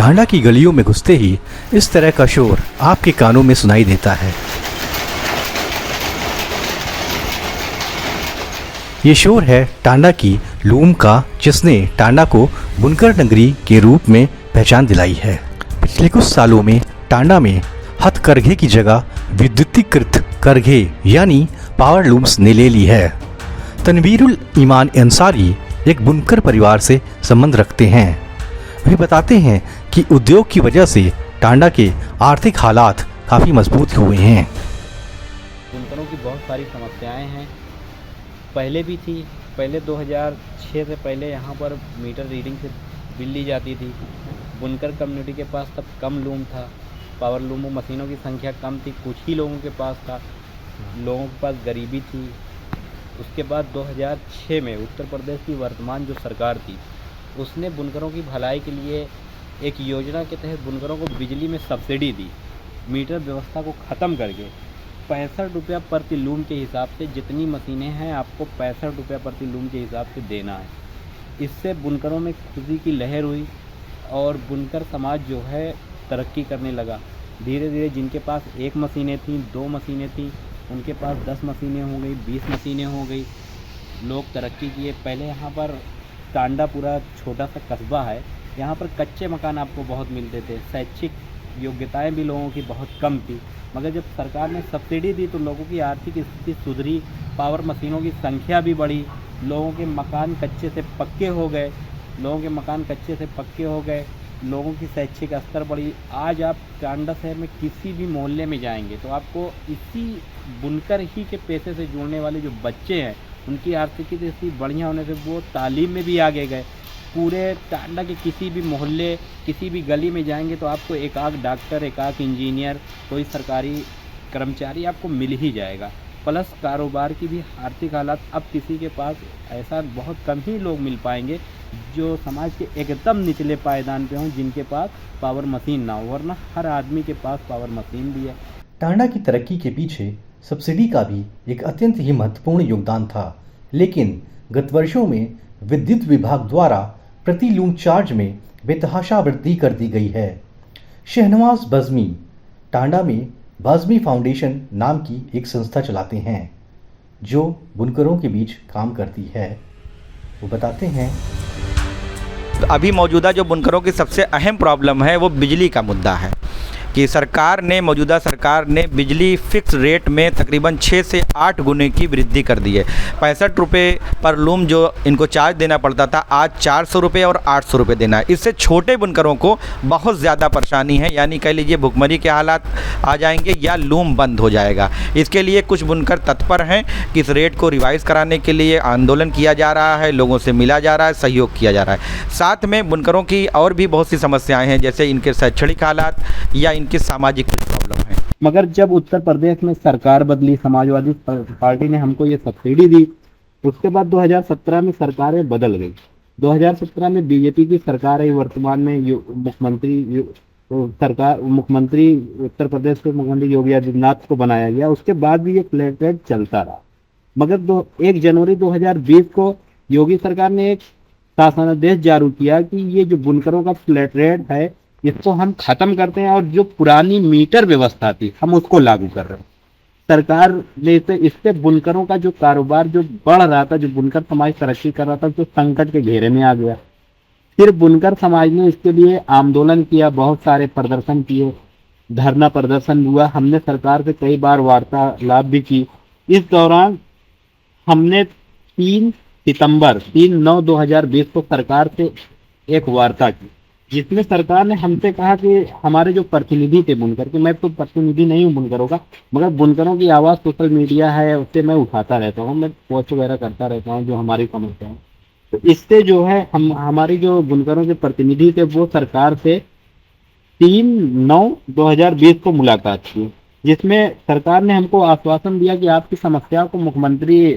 टांडा की गलियों में घुसते ही इस तरह का शोर आपके कानों में सुनाई देता है। ये शोर है टांडा की लूम का, जिसने टांडा को बुनकर नगरी के रूप में पहचान दिलाई है। पिछले कुछ सालों में टांडा में हथकरघे की जगह विद्युतीकृत करघे यानी पावर लूम्स ने ले ली है। तनवीरुल ईमान अंसारी एक बुनकर परिवार से संबंध रखते हैं। वे बताते हैं कि उद्योग की वजह से टांडा के आर्थिक हालात काफ़ी मजबूत हुए हैं। बुनकरों की बहुत सारी समस्याएं हैं, पहले भी थी। पहले 2006 से पहले यहाँ पर मीटर रीडिंग से बिल ली जाती थी। बुनकर कम्युनिटी के पास तब कम लूम था, पावर लूम मशीनों की संख्या कम थी, कुछ ही लोगों के पास था, लोगों के पास गरीबी थी। उसके बाद 2006 में उत्तर प्रदेश की वर्तमान जो सरकार थी, उसने बुनकरों की भलाई के लिए एक योजना के तहत बुनकरों को बिजली में सब्सिडी दी। मीटर व्यवस्था को ख़त्म करके 65 रुपया प्रति लूम के हिसाब से, जितनी मशीनें हैं आपको 65 रुपया प्रति लूम के हिसाब से देना है। इससे बुनकरों में खुशी की लहर हुई और बुनकर समाज जो है तरक्की करने लगा। धीरे धीरे जिनके पास 1 मशीनें थीं, 2 मशीनें थीं, उनके पास 10 मशीनें हो गई, 20 मशीनें हो गई। लोग तरक्की किए। पहले यहाँ पर टांडा पूरा छोटा सा कस्बा है, यहाँ पर कच्चे मकान आपको बहुत मिलते थे, शैक्षिक योग्यताएं भी लोगों की बहुत कम थी। मगर जब सरकार ने सब्सिडी दी तो लोगों की आर्थिक स्थिति सुधरी, पावर मशीनों की संख्या भी बढ़ी, लोगों के मकान कच्चे से पक्के हो गए, लोगों की शैक्षिक स्तर बढ़ी। आज आप टांडा शहर में किसी भी मोहल्ले में जाएंगे तो आपको इसी बुनकर ही के पेशे से जुड़ने वाले जो बच्चे हैं, उनकी आर्थिक स्थिति बढ़िया होने से वो तालीम में भी आगे गए। पूरे टांडा के किसी भी मोहल्ले, किसी भी गली में जाएंगे तो आपको एक आध डॉक्टर, एक आध इंजीनियर, कोई सरकारी कर्मचारी आपको मिल ही जाएगा। प्लस कारोबार की भी आर्थिक हालात अब किसी के पास ऐसा बहुत कम ही लोग मिल पाएंगे जो समाज के एकदम निचले पायदान पे हों, जिनके पास पावर मशीन ना हो, वरना हर आदमी के पास पावर मशीन भी है। टांडा की तरक्की के पीछे सब्सिडी का भी एक अत्यंत ही महत्वपूर्ण योगदान था, लेकिन गत वर्षों में विद्युत विभाग द्वारा प्रति लूम चार्ज में बेतहाशा वृद्धि कर दी गई है। शहनवाज बज़मी टांडा में बाज़मी फाउंडेशन नाम की एक संस्था चलाते हैं जो बुनकरों के बीच काम करती है। वो बताते हैं, तो अभी मौजूदा जो बुनकरों की सबसे अहम प्रॉब्लम है वो बिजली का मुद्दा है कि मौजूदा सरकार ने बिजली फिक्स रेट में तकरीबन 6 से 8 गुने की वृद्धि कर दी है। 65 रुपये पर लूम जो इनको चार्ज देना पड़ता था, आज 400 रुपये और 800 रुपये देना है। इससे छोटे बुनकरों को बहुत ज़्यादा परेशानी है, यानी कह लीजिए भुखमरी के हालात आ जाएंगे या लूम बंद हो जाएगा। इसके लिए कुछ बुनकर तत्पर हैं कि इस रेट को रिवाइज़ कराने के लिए आंदोलन किया जा रहा है, लोगों से मिला जा रहा है, सहयोग किया जा रहा है। साथ में बुनकरों की और भी बहुत सी समस्याएँ हैं, जैसे इनके शैक्षणिक हालात या इनकी सामाजिक कुछ प्रॉब्लम है। मगर जब उत्तर प्रदेश में सरकार बदली, समाजवादी पार्टी ने हमको ये सब्सिडी दी, उसके बाद 2017 में सरकारें बदल गई। 2017 में बीजेपी की सरकार है, वर्तमान में मुख्यमंत्री उत्तर प्रदेश के मुख्यमंत्री योगी आदित्यनाथ को बनाया गया। उसके बाद भी ये फ्लैट रेट चलता रहा, मगर 1 जनवरी 2020 को योगी सरकार ने एक शासनादेश जारी किया कि ये जो बुनकरों का फ्लैट रेट है इसको हम खत्म करते हैं और जो पुरानी मीटर व्यवस्था थी हम उसको लागू कर रहे हैं। सरकार ने इससे बुनकरों का जो कारोबार जो बढ़ रहा था, जो बुनकर समाज तरक्की कर रहा था, जो संकट के घेरे में आ गया। फिर बुनकर समाज ने इसके लिए आंदोलन किया, बहुत सारे प्रदर्शन किए, धरना प्रदर्शन हुआ, हमने सरकार से कई बार वार्तालाप भी की। इस दौरान हमने 3/9/2020 को सरकार से एक वार्ता की, जिसमें सरकार ने हमसे कहा कि हमारे जो प्रतिनिधि थे बुनकर के, मैं तो प्रतिनिधि नहीं हूँ बुनकरों का, मगर बुनकरों की आवाज़ सोशल मीडिया है उससे मैं उठाता रहता हूँ, मैं पोस्ट वगैरह करता रहता हूँ जो हमारी समस्या है। तो इससे जो है हमारी जो बुनकरों के प्रतिनिधि थे वो सरकार से 3/9/2020 को मुलाकात की, जिसमें सरकार ने हमको आश्वासन दिया कि आपकी समस्या को मुख्यमंत्री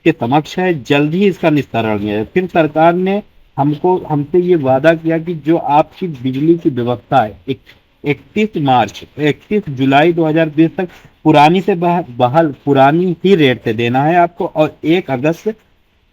के समक्ष है, जल्द ही इसका निस्तारण किया जाए। फिर सरकार ने हमसे ये वादा किया कि जो आपकी बिजली की व्यवस्था है 31 जुलाई 2020 तक पुरानी से बहाल पुरानी ही रेट से देना है आपको, और 1 अगस्त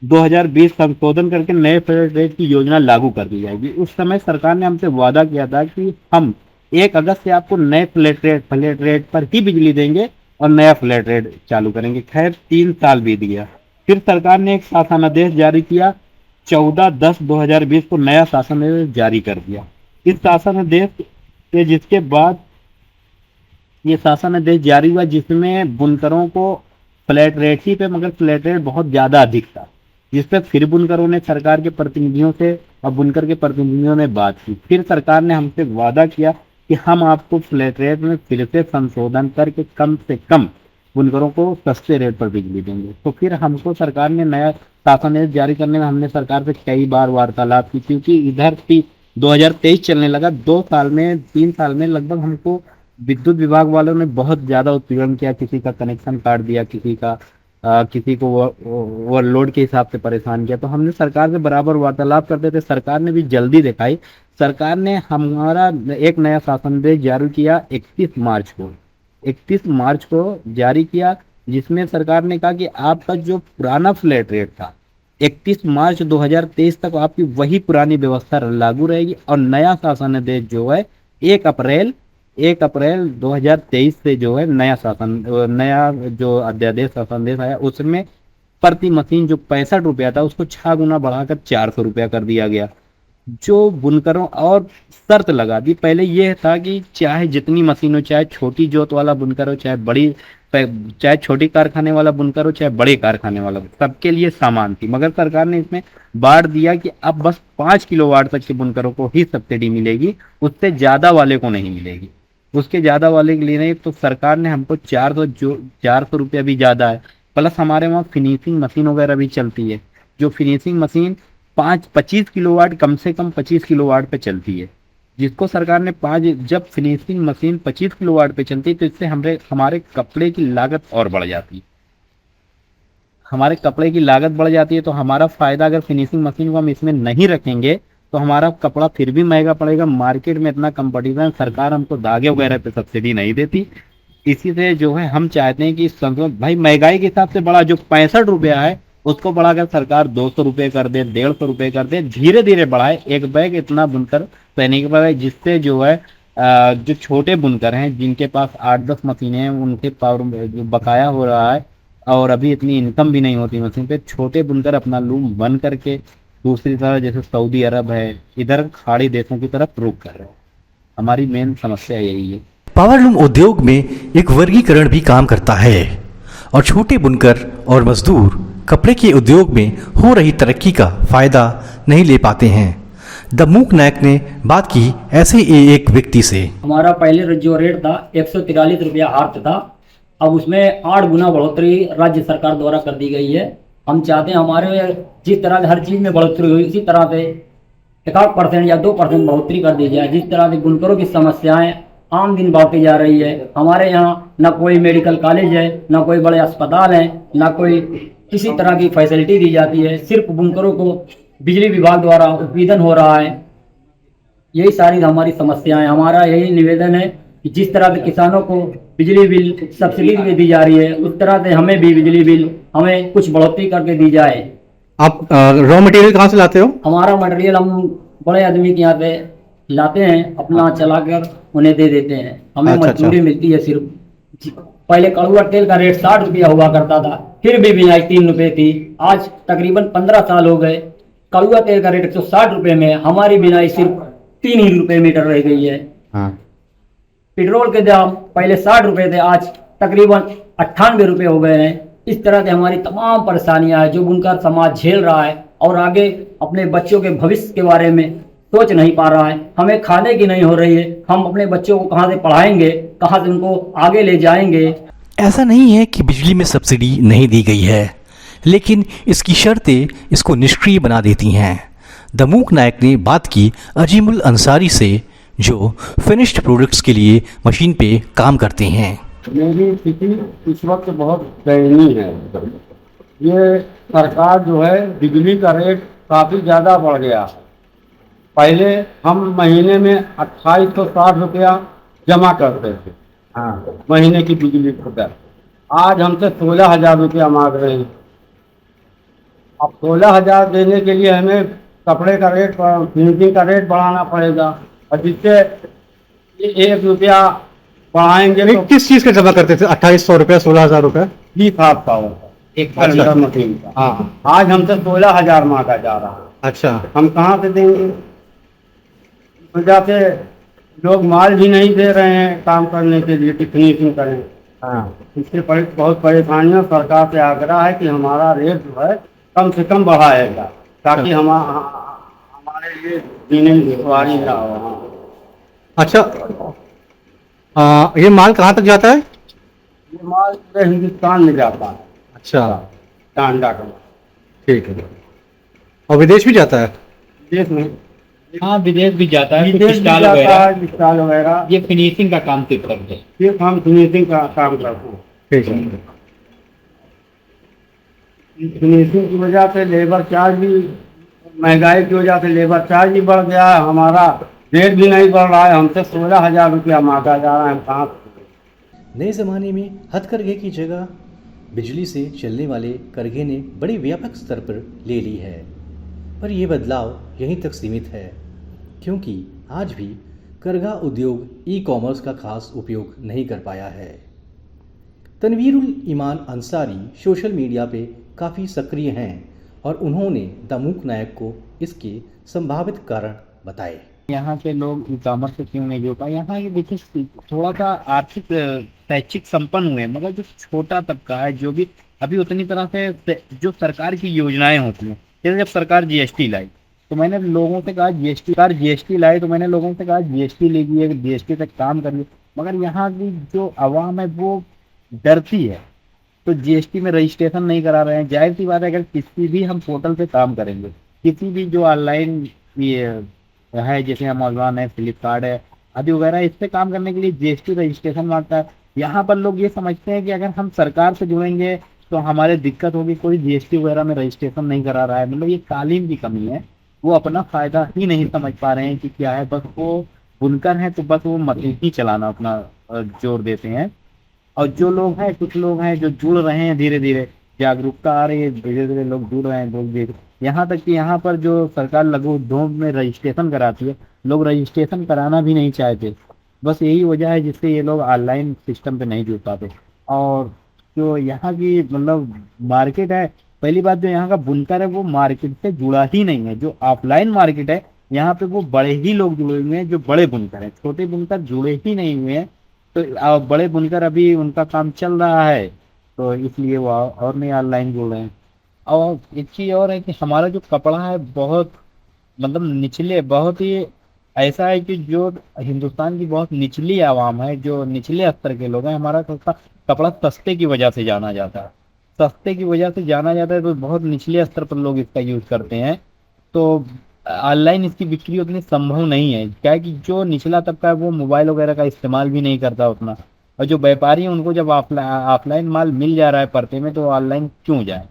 2020 संशोधन करके नए फ्लैट रेट की योजना लागू कर दी जाएगी। उस समय सरकार ने हमसे वादा किया था कि हम 1 अगस्त से आपको नए फ्लैट रेट पर ही बिजली देंगे और नया फ्लैट रेट चालू करेंगे। खैर 3 साल बीत गया, फिर सरकार ने एक शासनादेश जारी किया, 14/10/2020 को नया शासनादेश जारी कर दिया। इस शासनादेश के जिसके बाद ये शासनादेश जारी हुआ जिसमें बुनकरों को फ्लैट रेट ही पे, मगर फ्लैट रेट बहुत ज़्यादा अधिक था, जिस पे फिर बुनकरों ने सरकार के प्रतिनिधियों से और बुनकर के प्रतिनिधियों ने बात की। फिर सरकार ने हमसे वादा किया कि हम आपको फ्लैट रेट में फिर से संशोधन करके कम से कम बुनकरों को सस्ते रेट पर बिजली देंगे। तो फिर हमको सरकार ने नया शासनादेश जारी करने में हमने सरकार से कई बार वार्तालाप की, क्योंकि इधर 2023 चलने लगा, 2 साल में 3 साल में लगभग हमको विद्युत विभाग वालों ने बहुत ज़्यादा उत्पीड़न किया, किसी का कनेक्शन काट दिया, किसी को ओवरलोड के हिसाब से परेशान किया। तो हमने सरकार से बराबर वार्तालाप करते थे, सरकार ने भी जल्दी दिखाई। सरकार ने हमारा एक नया शासनादेश जारी किया 31 मार्च को जारी किया, जिसमें सरकार ने कहा कि आपका जो पुराना फ्लैट रेट था 31 मार्च 2023 तक आपकी वही पुरानी व्यवस्था लागू रहेगी और नया शासनादेश जो है 1 अप्रैल 2023 से जो है नया जो अध्यादेश शासनादेश आया उसमें प्रति मशीन जो 65 रुपया था उसको 6 गुना बढ़ाकर 400 रुपया कर दिया गया। जो बुनकरों और शर्त लगा दी, पहले ये था कि चाहे जितनी मशीन हो, चाहे छोटी जोत वाला बुनकर हो, चाहे छोटी कारखाने वाला बुनकर हो, चाहे बड़े कारखाने वाला, सबके लिए समान थी। मगर सरकार ने इसमें बांट दिया कि अब बस 5 किलोवाट तक के बुनकरों को ही सब्सिडी मिलेगी, उससे ज़्यादा वाले को नहीं मिलेगी। उसके ज़्यादा वाले के लिए नहीं, तो सरकार ने हमको 400 रुपया भी ज़्यादा है, प्लस हमारे वहाँ फिनिशिंग मशीन वगैरह भी चलती है, जो फिनिशिंग मशीन 25 किलोवाट, कम से कम 25 किलोवाट पे चलती है, जिसको सरकार ने जब फिनिशिंग मशीन 25 किलोवाट पे चलती है तो इससे हमारे कपड़े की लागत और बढ़ जाती है। हमारे कपड़े की लागत बढ़ जाती है तो हमारा फ़ायदा, अगर फिनिशिंग मशीन को हम इसमें नहीं रखेंगे तो हमारा कपड़ा फिर भी महंगा पड़ेगा। मार्केट में इतना कंपटीशन, सरकार हमको धागे वगैरह पे सब्सिडी नहीं देती। इसी से जो है हम चाहते हैं कि भाई महंगाई के हिसाब से बड़ा जो 65 रुपया है उसको बढ़ाकर सरकार 200 रुपये कर दे, 150 रुपये कर दे, धीरे धीरे बढ़ाए। एक बैग इतना बुनकर पहने के बाद, जिससे जो है जो छोटे बुनकर हैं जिनके पास 8-10 मशीनें हैं उनके पावर जो बकाया हो रहा है और अभी इतनी इनकम भी नहीं होती मशीन पे, छोटे बुनकर अपना लूम बन करके दूसरी तरह जैसे सऊदी अरब है, इधर खाड़ी देशों की तरफ रुख कर रहे हैं। हमारी मेन समस्या यही है। पावर लूम उद्योग में एक वर्गीकरण भी काम करता है और छोटे बुनकर और मजदूर कपड़े के उद्योग में हो रही तरक्की का फायदा नहीं ले पाते हैं। दमूक नायक ने बात की ऐसे एक व्यक्ति से। हमारा पहले जो रेट था 143 रुपया हार्ट था, अब उसमें 8 गुना बढ़ोतरी राज्य सरकार द्वारा कर दी गई है। हम चाहते हैं हमारे जिस तरह से हर चीज़ में बढ़ोतरी हुई उसी तरह से 1% या 2% बढ़ोतरी कर दी जाए। जिस तरह से बुनकरों की समस्याएं आम दिन बढ़ती जा रही है, हमारे यहाँ ना कोई मेडिकल कॉलेज है, ना कोई बड़े अस्पताल हैं, ना कोई किसी तरह की फैसिलिटी दी जाती है। सिर्फ बुनकरों को बिजली विभाग द्वारा उत्पीड़न हो रहा है। यही सारी हमारी समस्याएं। हमारा यही निवेदन है कि जिस तरह से किसानों को बिजली बिल सब्सिडी में दी जा रही है उस तरह से हमें भी बिजली बिल हमें कुछ बढ़ोतरी करके दी जाए। आप रॉ मटेरियल कहाँ से लाते हो? हमारा मटेरियल हम बड़े आदमी के यहाँ पे लाते हैं, अपना चलाकर उन्हें दे देते हैं। हमें मजदूरी मिलती है सिर्फ। पहले कड़ुआ तेल का रेट 60 रुपया हुआ करता था, फिर भी बिनाई 3 रुपये थी। आज तकरीबन 15 साल हो गए, कड़ुआ तेल का रेट 160 रुपये में, हमारी बिनाई सिर्फ 3 ही रुपये मीटर रह गई है। पेट्रोल के दाम पहले 60 रुपये थे, आज तकरीबन 98 रुपये हो गए हैं। इस तरह से हमारी तमाम परेशानियां हैं जो बुनकर समाज झेल रहा है और आगे अपने बच्चों के भविष्य के बारे में सोच नहीं पा रहा है। हमें खाने की नहीं हो रही है, हम अपने बच्चों को कहाँ से पढ़ाएंगे, कहाँ से उनको आगे ले जाएंगे। ऐसा नहीं है कि बिजली में सब्सिडी नहीं दी गई है, लेकिन इसकी शर्तें इसको निष्क्रिय बना देती हैं। दमूक नायक ने बात की अजीमुल अंसारी से, जो फिनिश्ड प्रोडक्ट्स के लिए मशीन पे काम करते हैं। मेरी स्थिति इस वक्त बहुत दयनीय है। ये सरकार जो है बिजली का रेट काफ़ी ज़्यादा बढ़ गया। पहले हम महीने में 2860 रुपया जमा करते थे, हाँ, महीने की बिजली पर। आज हमसे 16,000 रुपया मांग रहे हैं। अब 16,000 देने के लिए हमें कपड़े का रेट, फिनिशिंग का रेट बढ़ाना पड़ेगा, और जिससे 1 रुपया बढ़ाएंगे नहीं, तो किस चीज़ का जमा करते थे? 2800 रुपया, 16,000 रुपया? ठीक आपका होगा एक सिलेंडर मशीन का। हाँ। आज हमसे 16,000 मांगा जा रहा है, अच्छा। हम कहाँ से देंगे? इस वजह से लोग माल भी नहीं दे रहे हैं काम करने के लिए कि फिनिशिंग करें। हाँ। इससे बहुत परेशानियां, सरकार से आग्रह है कि हमारा रेट जो है कम से कम बढ़ाएगा, ताकि हमारे लिए जीने में दुश्वारी ना हो। अच्छा, ये माल कहाँ तक जाता है? ये माल पूरे हिंदुस्तान में जाता है, अच्छा, टांडा का। ठीक है। और विदेश भी जाता है? विदेश में, हाँ विदेश भी जाता है, कुछ विदेश भी स्टॉल जाता वगैरह। है, स्टॉल वगैरह। ये फिनिशिंग का काम सिर्फ करते हैं। सिर्फ हम फिनिशिंग का काम करते हैं। ठीक है। फिनिशिंग की वजह से लेबर चार्ज भी, महंगाई की वजह से लेबर चार्ज भी बढ़ गया है, हमारा रेट भी नहीं बढ़ रहा है। हमसे 16,000 रुपया मांगा जा रहा है, हम कहाँ से? नए ज़माने में हथकरघे की जगह बिजली से चलने वाले करघे ने बड़ी व्यापक स्तर पर ले ली है, पर यह बदलाव यहीं तक सीमित है, क्योंकि आज भी करघा उद्योग ई कॉमर्स का खास उपयोग नहीं कर पाया है। तनवीरुल ईमान अंसारी सोशल मीडिया पे काफ़ी सक्रिय हैं और उन्होंने दमूक नायक को इसके संभावित कारण बताए। यहाँ के लोग ई कॉमर्स से क्यों नहीं जुड़ पाए? यहाँ के देखिए थोड़ा सा आर्थिक शैक्षिक संपन्न हुए, मगर जो छोटा तबका है, जो भी अभी उतनी तरह से जो सरकार की योजनाएं होती हैं, जैसे जब सरकार जीएसटी लाई तो मैंने लोगों से कहा जीएसटी लाई तो मैंने लोगों से कहा जीएसटी लीजिए, जीएसटी से काम करिए, मगर यहाँ की जो आवाम है वो डरती है, तो जीएसटी में रजिस्ट्रेशन नहीं करा रहे हैं। जाहिर सी बात है, अगर किसी भी हम पोर्टल पे काम करेंगे, किसी भी जो ऑनलाइन ये है, जैसे अमेज़न है, फ्लिपकार्ट है, आदि वगैरह, इस पे काम करने के लिए जीएसटी रजिस्ट्रेशन मांगता है। यहाँ पर लोग ये समझते हैं कि अगर हम सरकार से जुड़ेंगे तो हमारे दिक्कत होगी, कोई जीएसटी वगैरह में रजिस्ट्रेशन नहीं करा रहा है। मतलब ये तालीम की कमी है, वो अपना फायदा ही नहीं समझ पा रहे हैं कि क्या है, बस वो बुनकर हैं तो बस वो मशीन ही चलाना अपना जोर देते हैं। और जो लोग हैं, कुछ लोग हैं जो जुड़ रहे हैं, धीरे धीरे जागरूकता आ रही है, धीरे धीरे लोग जुड़ रहे हैं, लोग धीरे, यहाँ तक कि यहाँ पर जो सरकार लघु उद्योग में रजिस्ट्रेशन कराती है, लोग रजिस्ट्रेशन कराना भी नहीं चाहते। बस यही वजह है जिससे ये लोग ऑनलाइन सिस्टम पे नहीं जुड़ पाते। और जो यहाँ की मतलब मार्केट है, पहली बात जो यहाँ का बुनकर है वो मार्केट से जुड़ा ही नहीं है। जो ऑफलाइन मार्केट है यहाँ पे वो बड़े ही लोग जुड़े हुए हैं, जो बड़े बुनकर हैं, छोटे बुनकर जुड़े ही नहीं हुए हैं। तो बड़े बुनकर अभी उनका काम चल रहा है, तो इसलिए वो और नहीं ऑनलाइन जुड़ रहे हैं। और एक चीज़ और है कि हमारा जो कपड़ा है बहुत मतलब निचले, बहुत ही ऐसा है कि जो हिंदुस्तान की बहुत निचली आवाम है, जो निचले स्तर के लोग हैं, हमारा कपड़ा सस्ते की वजह से जाना जाता है, सस्ते की वजह से जाना जाता है, तो बहुत निचले स्तर पर लोग इसका यूज़ करते हैं। तो ऑनलाइन इसकी बिक्री उतनी संभव नहीं है, क्या है कि जो निचला तबका है वो मोबाइल वगैरह का इस्तेमाल भी नहीं करता उतना, और जो व्यापारी हैं उनको जब ऑफलाइन माल मिल जा रहा है परते में, तो ऑनलाइन क्यों जाए।